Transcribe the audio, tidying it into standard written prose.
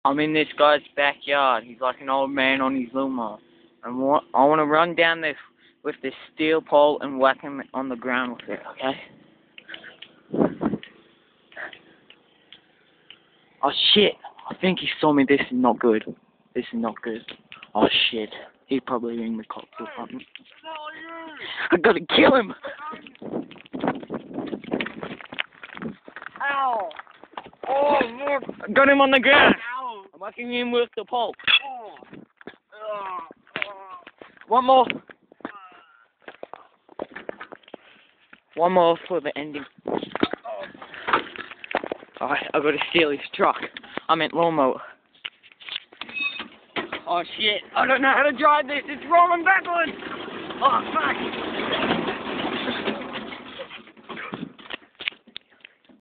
I'm in this guy's backyard. He's like an old man on his lawnmower. And I want to run down this with this steel pole and whack him on the ground with it, okay? Oh shit! I think he saw me. This is not good. This is not good. Oh shit! He'd probably ring the cops or something. I gotta kill him! Ow! Oh look! I got him on the ground! Ow! I'm whacking him with the pole. Oh! One more! One more for the ending. Alright, I gotta steal his truck. I meant lawnmower. Oh shit, I don't know how to drive this, it's rolling backwards! Oh fuck!